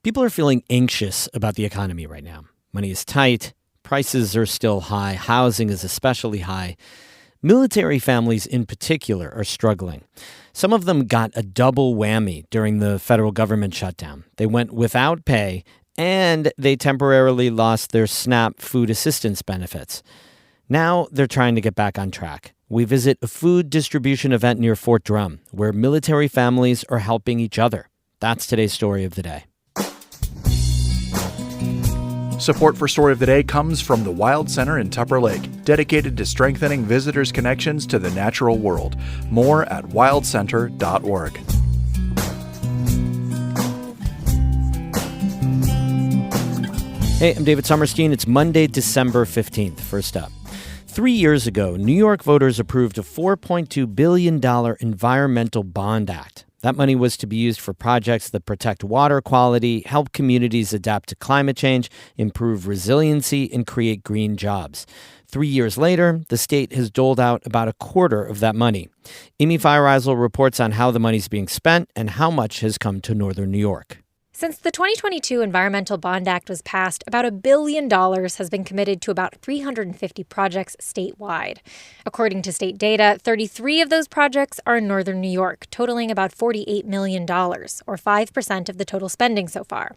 People are feeling anxious about the economy right now. Money is tight, prices are still high, housing is especially high. Military families in particular are struggling. Some of them got a double whammy during the federal government shutdown. They went without pay and they temporarily lost their SNAP food assistance benefits. Now they're trying to get back on track. We visit a food distribution event near Fort Drum where military families are helping each other. That's today's story of the day. Support for Story of the Day comes from the Wild Center in Tupper Lake, dedicated to strengthening visitors' connections to the natural world. More at wildcenter.org. Hey, I'm David Sommerstein. It's Monday, December 15th. First up. 3 years ago, New York voters approved a $4.2 billion Environmental Bond Act. That money was to be used for projects that protect water quality, help communities adapt to climate change, improve resiliency, and create green jobs. 3 years later, the state has doled out about a quarter of that money. Amy Feiereisel reports on how the money's being spent and how much has come to northern New York. Since the 2022 Environmental Bond Act was passed, about $1 billion has been committed to about 350 projects statewide. According to state data, 33 of those projects are in northern New York, totaling about $48 million, or 5% of the total spending so far.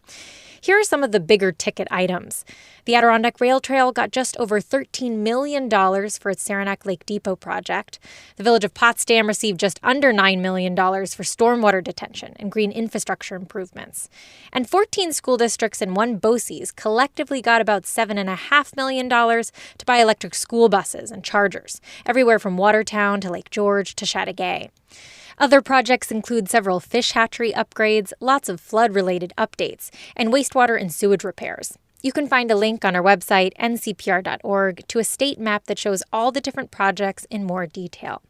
Here are some of the bigger ticket items. The Adirondack Rail Trail got just over $13 million for its Saranac Lake Depot project. The village of Potsdam received just under $9 million for stormwater detention and green infrastructure improvements. And 14 school districts and one BOCES collectively got about $7.5 million to buy electric school buses and chargers, everywhere from Watertown to Lake George to Chateauguay. Other projects include several fish hatchery upgrades, lots of flood-related updates, and wastewater and sewage repairs. You can find a link on our website, ncpr.org, to a state map that shows all the different projects in more detail.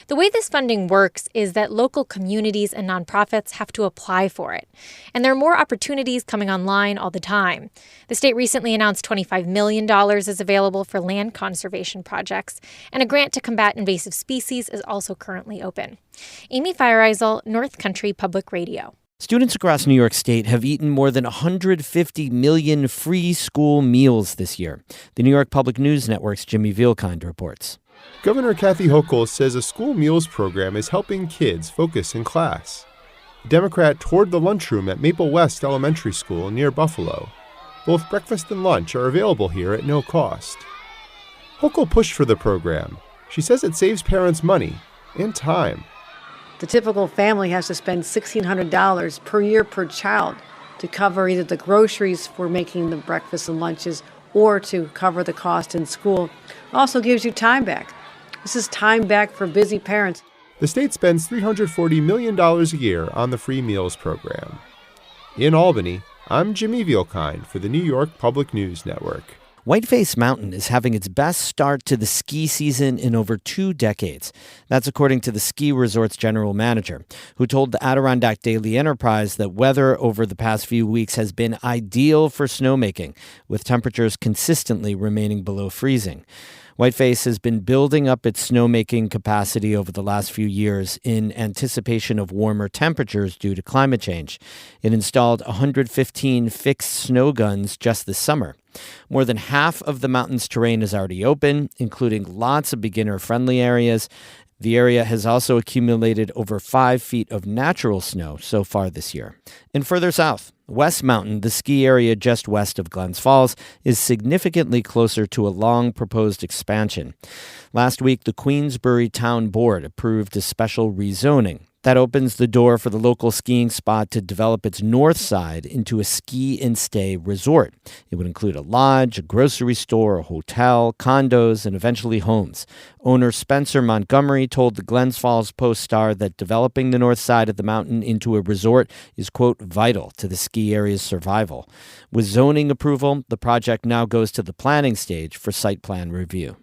The way this funding works is that local communities and nonprofits have to apply for it. And there are more opportunities coming online all the time. The state recently announced $25 million is available for land conservation projects, and a grant to combat invasive species is also currently open. Amy Feiereisel, North Country Public Radio. Students across New York State have eaten more than 150 million free school meals this year. The New York Public News Network's Jimmy Vielkind reports. Governor Kathy Hochul says a school meals program is helping kids focus in class. The Democrat toured the lunchroom at Maple West Elementary School near Buffalo. Both breakfast and lunch are available here at no cost. Hochul pushed for the program. She says it saves parents money and time. The typical family has to spend $1,600 per year per child to cover either the groceries for making the breakfast and lunches or to cover the cost in school. It also gives you time back. This is time back for busy parents. The state spends $340 million a year on the free meals program. In Albany, I'm Jimmy Vielkind for the New York Public News Network. Whiteface Mountain is having its best start to the ski season in over 2 decades. That's according to the ski resort's general manager, who told the Adirondack Daily Enterprise that weather over the past few weeks has been ideal for snowmaking, with temperatures consistently remaining below freezing. Whiteface has been building up its snowmaking capacity over the last few years in anticipation of warmer temperatures due to climate change. It installed 115 fixed snow guns just this summer. More than half of the mountain's terrain is already open, including lots of beginner-friendly areas. The area has also accumulated over 5 feet of natural snow so far this year. And further south, West Mountain, the ski area just west of Glens Falls, is significantly closer to a long-proposed expansion. Last week, the Queensbury Town Board approved a special rezoning. That opens the door for the local skiing spot to develop its north side into a ski-and-stay resort. It would include a lodge, a grocery store, a hotel, condos, and eventually homes. Owner Spencer Montgomery told the Glens Falls Post-Star that developing the north side of the mountain into a resort is, quote, vital to the ski area's survival. With zoning approval, the project now goes to the planning stage for site plan review.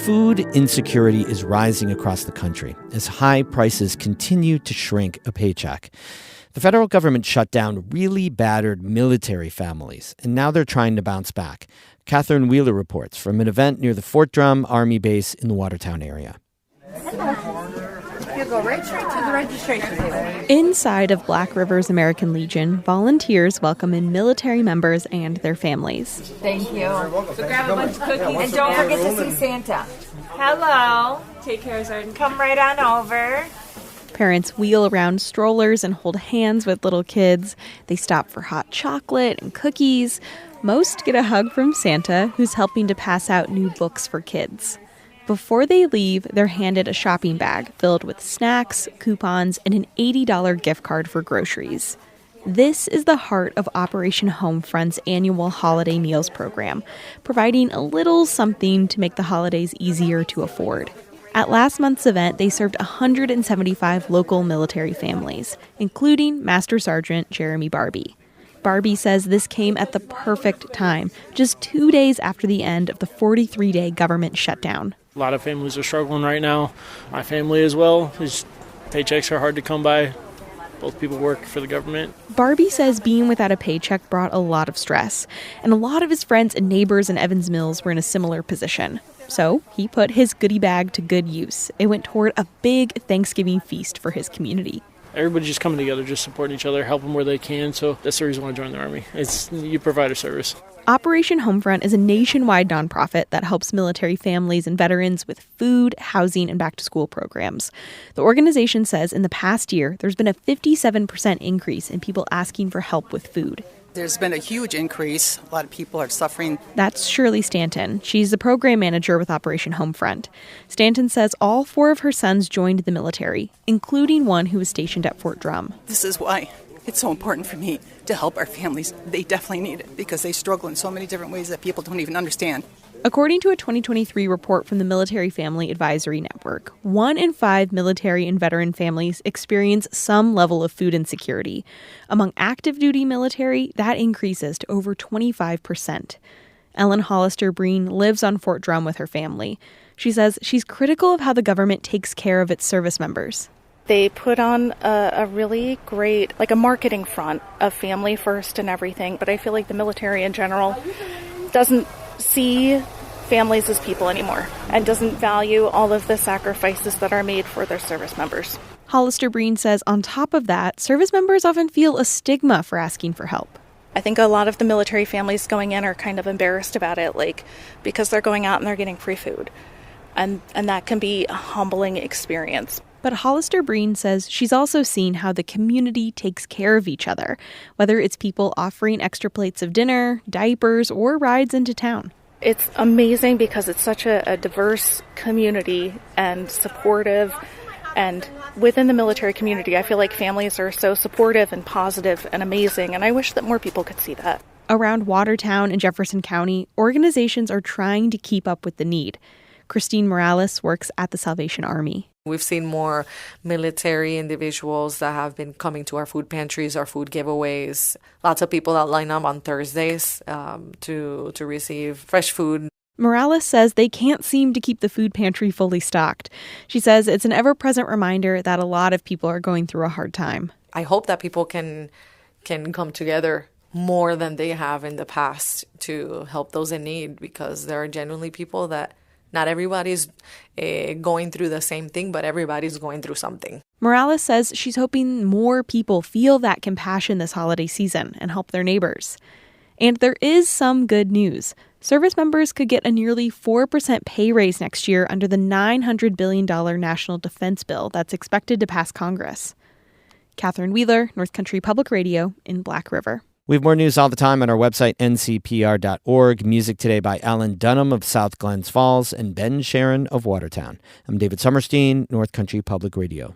Food insecurity is rising across the country as high prices continue to shrink a paycheck. The federal government shutdown really battered military families, and now they're trying to bounce back. Catherine Wheeler reports from an event near the Fort Drum Army Base in the Watertown area. You go right straight to the registration table. Inside of Black River's American Legion, volunteers welcome in military members and their families. Thank you. So grab a bunch of cookies. And don't forget to see Santa. Hello. Take care, Sergeant. Come right on over. Parents wheel around strollers and hold hands with little kids. They stop for hot chocolate and cookies. Most get a hug from Santa, who's helping to pass out new books for kids. Before they leave, they're handed a shopping bag filled with snacks, coupons, and an $80 gift card for groceries. This is the heart of Operation Homefront's annual holiday meals program, providing a little something to make the holidays easier to afford. At last month's event, they served 175 local military families, including Master Sergeant Jeremy Barbie. Barbie says this came at the perfect time, just 2 days after the end of the 43-day government shutdown. A lot of families are struggling right now. My family as well. These paychecks are hard to come by. Both people work for the government. Barbie says being without a paycheck brought a lot of stress, and a lot of his friends and neighbors in Evans Mills were in a similar position. So he put his goodie bag to good use. It went toward a big Thanksgiving feast for his community. Everybody's just coming together, just supporting each other, helping where they can. So that's the reason why I joined the Army. You provide a service. Operation Homefront is a nationwide nonprofit that helps military families and veterans with food, housing, and back-to-school programs. The organization says in the past year, there's been a 57% increase in people asking for help with food. There's been a huge increase. A lot of people are suffering. That's Shirley Stanton. She's the program manager with Operation Homefront. Stanton says all 4 of her sons joined the military, including one who was stationed at Fort Drum. This is why it's so important for me to help our families. They definitely need it because they struggle in so many different ways that people don't even understand. According to a 2023 report from the Military Family Advisory Network, 1 in 5 military and veteran families experience some level of food insecurity. Among active duty military, that increases to over 25%. Ellen Hollister Breen lives on Fort Drum with her family. She says she's critical of how the government takes care of its service members. They put on a really great, a marketing front of family first and everything, but I feel like the military in general doesn't see families as people anymore and doesn't value all of the sacrifices that are made for their service members. Hollister Breen says on top of that, service members often feel a stigma for asking for help. I think a lot of the military families going in are kind of embarrassed about it, because they're going out and they're getting free food. And that can be a humbling experience. But Hollister Breen says she's also seen how the community takes care of each other, whether it's people offering extra plates of dinner, diapers, or rides into town. It's amazing because it's such a diverse community and supportive. And within the military community, I feel like families are so supportive and positive and amazing. And I wish that more people could see that. Around Watertown and Jefferson County, organizations are trying to keep up with the need. Christine Morales works at the Salvation Army. We've seen more military individuals that have been coming to our food pantries, our food giveaways. Lots of people that line up on Thursdays to receive fresh food. Morales says they can't seem to keep the food pantry fully stocked. She says it's an ever-present reminder that a lot of people are going through a hard time. I hope that people can come together more than they have in the past to help those in need, because there are genuinely people that not everybody's going through the same thing, but everybody's going through something. Morales says she's hoping more people feel that compassion this holiday season and help their neighbors. And there is some good news. Service members could get a nearly 4% pay raise next year under the $900 billion National Defense Bill that's expected to pass Congress. Catherine Wheeler, North Country Public Radio in Black River. We have more news all the time on our website, ncpr.org. Music today by Alan Dunham of South Glens Falls and Ben Sharon of Watertown. I'm David Summerstein, North Country Public Radio.